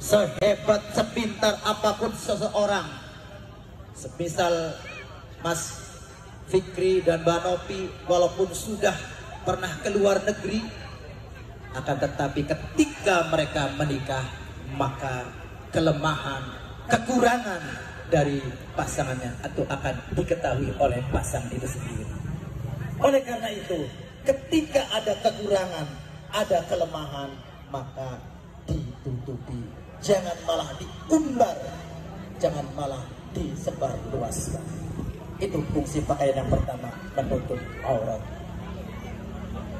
sehebat, sepintar apapun seseorang, semisal Mas Fikri dan Mbak Nopi, walaupun sudah pernah ke luar negeri, akan tetapi ketika mereka menikah, maka kelemahan, kekurangan dari pasangannya itu akan diketahui oleh pasangan itu sendiri. Oleh karena itu, ketika ada kekurangan, ada kelemahan, maka ditutupi, jangan malah diumbar, jangan malah disebarluaskan. Itu fungsi pakaian yang pertama, menutup aurat.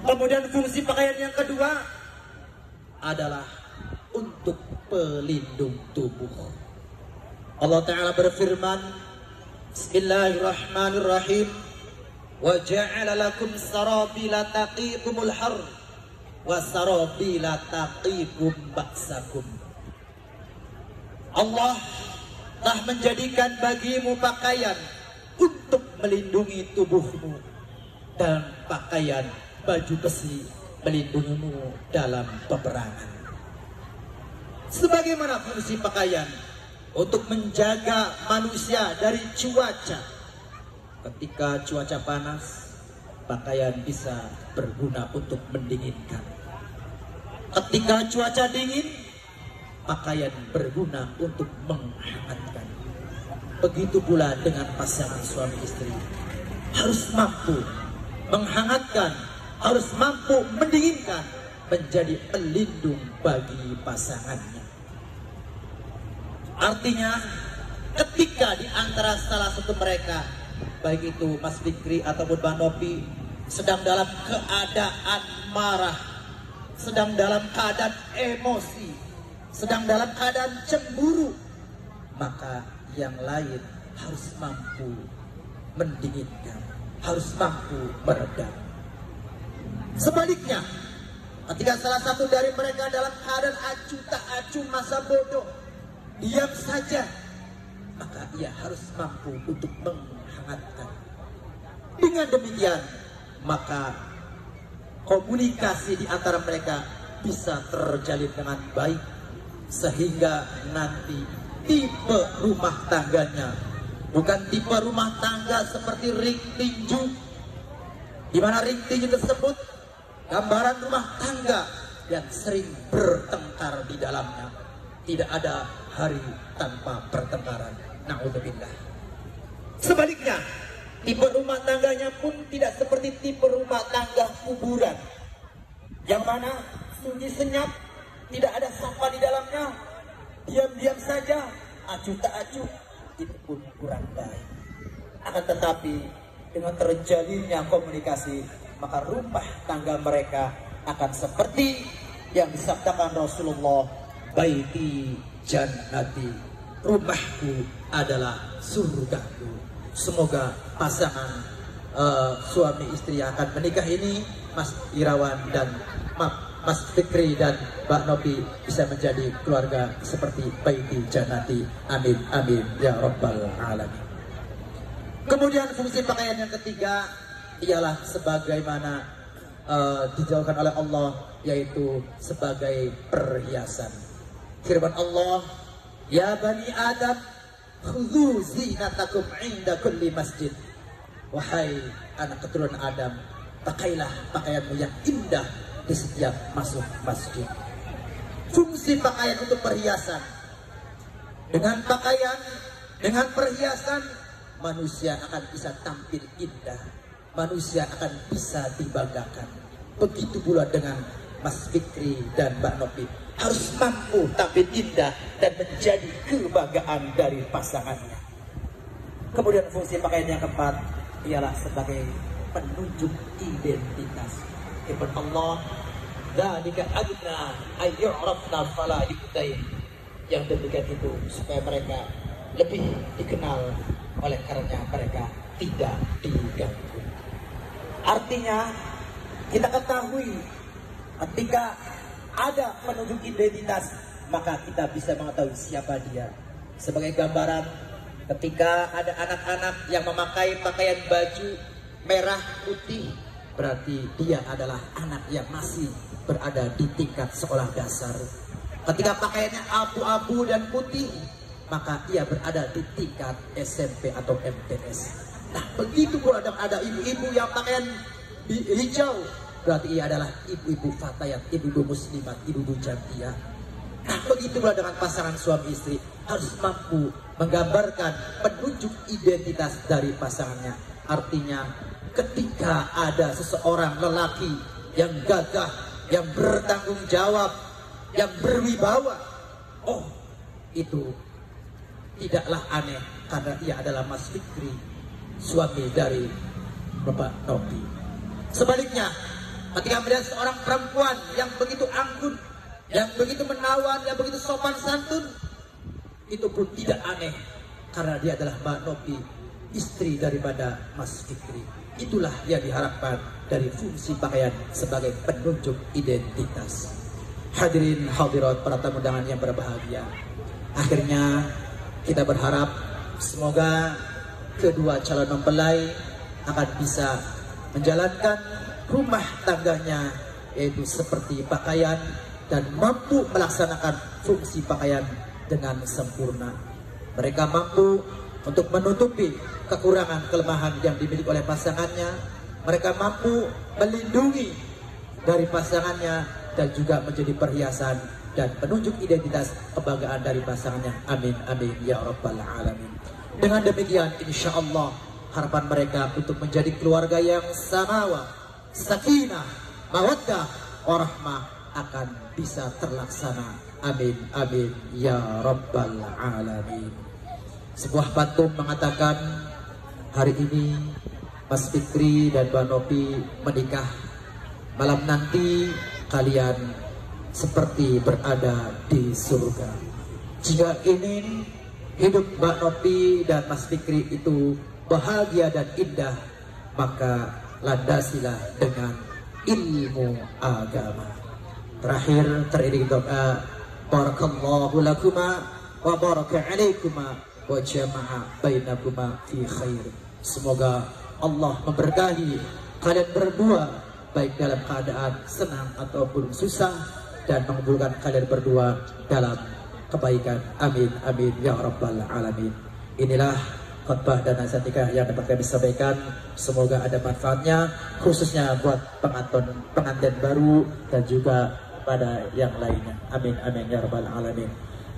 Kemudian fungsi pakaian yang kedua adalah untuk pelindung tubuh. Allah Ta'ala berfirman, Bismillahirrahmanirrahim, wa ja'ala lakum sarabila taqikumul har wa sarabila taqikum ba'sakum. Allah telah menjadikan bagimu pakaian untuk melindungi tubuhmu, dan pakaian baju besi melindungimu dalam peperangan. Sebagaimana fungsi pakaian untuk menjaga manusia dari cuaca. Ketika cuaca panas, pakaian bisa berguna untuk mendinginkan. Ketika cuaca dingin, pakaian berguna untuk menghangatkan. Begitu pula dengan pasangan suami istri, harus mampu menghangatkan, harus mampu mendinginkan, menjadi pelindung bagi pasangannya. Artinya, ketika di antara salah satu mereka, baik itu Mas Fikri ataupun Mbak Nopi, sedang dalam keadaan marah, sedang dalam keadaan emosi, sedang dalam keadaan cemburu, maka yang lain harus mampu mendinginkan, harus mampu meredam. Sebaliknya, ketika salah satu dari mereka dalam keadaan acuh tak acuh, masa bodoh, diam saja, maka ia harus mampu untuk menghangatkan. Dengan demikian, maka komunikasi di antara mereka bisa terjalin dengan baik, sehingga nanti tipe rumah tangganya bukan tipe rumah tangga seperti ring tinju, di mana ring tinju tersebut gambaran rumah tangga yang sering bertengkar di dalamnya. Tidak ada hari tanpa pertengkaran. Na'udzubillah. Sebaliknya, tipe rumah tangganya pun tidak seperti tipe rumah tangga kuburan, yang mana sunyi senyap, tidak ada sampah di dalamnya, diam-diam saja, acuh tak acuh, itu pun kurang baik. Akan tetapi, dengan terjalinnya komunikasi, maka rumah tangga mereka akan seperti yang disabdakan Rasulullah, baiti jannati, rumahku adalah surgaku. Semoga pasangan suami istri yang akan menikah ini, Mas Irawan dan Mas Fikri dan Mbak Nopi, bisa menjadi keluarga seperti baiti jannati. Amin amin ya rabbal alamin. Kemudian fungsi pakaian yang ketiga ialah sebagaimana dijauhkan oleh Allah, yaitu sebagai perhiasan. Firman Allah, ya bani Adam, khudhu zinatakum inda kulli masjid. Wahai anak keturunan Adam, pakailah pakaianmu yang indah di setiap masuk masjid. Fungsi pakaian untuk perhiasan. Dengan pakaian, dengan perhiasan, manusia akan bisa tampil indah, manusia akan bisa dibanggakan. Begitu pula dengan Mas Fikri dan Mbak Nopi, harus mampu tampil indah dan menjadi kebanggaan dari pasangannya. Kemudian fungsi pakaian yang keempat ialah sebagai penunjuk identitas. Firman Allah, dzalika adna ay yu'rafna fala yu'tain. Yang demikian itu supaya mereka lebih dikenal, oleh karena mereka tidak diganggu. Artinya, kita ketahui ketika ada penunjuk identitas, maka kita bisa mengetahui siapa dia. Sebagai gambaran, ketika ada anak-anak yang memakai pakaian baju merah putih, berarti dia adalah anak yang masih berada di tingkat sekolah dasar. Ketika pakaiannya abu-abu dan putih, maka ia berada di tingkat SMP atau MTS. Nah, begitu pula ada ibu-ibu yang pakaian hijau, berarti ia adalah ibu-ibu fatayat, ibu-ibu muslimat, ibu-ibu jantia. Nah, begitu pula dengan pasangan suami istri, harus mampu menggambarkan penunjuk identitas dari pasangannya. Artinya, ketika ada seseorang lelaki yang gagah, yang bertanggung jawab, yang berwibawa, oh, itu tidaklah aneh karena ia adalah Mas Fikri, suami dari Bapak Nopi. Sebaliknya, ketika melihat seorang perempuan yang begitu anggun, yang begitu menawan, yang begitu sopan santun, itu pun tidak aneh karena dia adalah Mbak Nopi, istri daripada Mas Fikri. Itulah yang diharapkan dari fungsi pakaian sebagai penunjuk identitas. Hadirin hadirat para tamu undangan yang berbahagia, akhirnya kita berharap semoga kedua calon mempelai akan bisa menjalankan rumah tangganya, yaitu seperti pakaian, dan mampu melaksanakan fungsi pakaian dengan sempurna. Mereka mampu untuk menutupi kekurangan kelemahan yang dimiliki oleh pasangannya. Mereka mampu melindungi dari pasangannya dan juga menjadi perhiasan dan penunjuk identitas kebanggaan dari pasangannya. Amin amin ya rabbal alamin. Dengan demikian, insya Allah harapan mereka untuk menjadi keluarga yang samawa, sakinah, mawaddah, warahmah akan bisa terlaksana. Amin amin ya rabbal alamin. Sebuah pantun mengatakan, hari ini Mas Fikri dan Mbak Nopi menikah, malam nanti kalian seperti berada di surga. Jika ingin hidup Mbak Nopi dan Mas Fikri itu bahagia dan indah, maka landasilah dengan ilmu agama. Terakhir teriring doa, barakallahu lakuma wa baraka alaikuma wa jama'a bainakuma fi khair. Semoga Allah memberkahi kalian berdua baik dalam keadaan senang ataupun susah, dan mengumpulkan kalian berdua dalam kebaikan. Amin amin ya rabbal alamin. Inilah khutbah dan nasihat nikah yang dapat kami sampaikan. Semoga ada manfaatnya, khususnya buat pengantin baru dan juga pada yang lainnya. Amin amin ya rabbal alamin.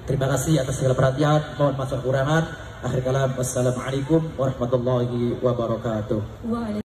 Terima kasih atas segala perhatian. Mohon maaf kekurangan. Akhir kalam, wassalamualaikum warahmatullahi wabarakatuh.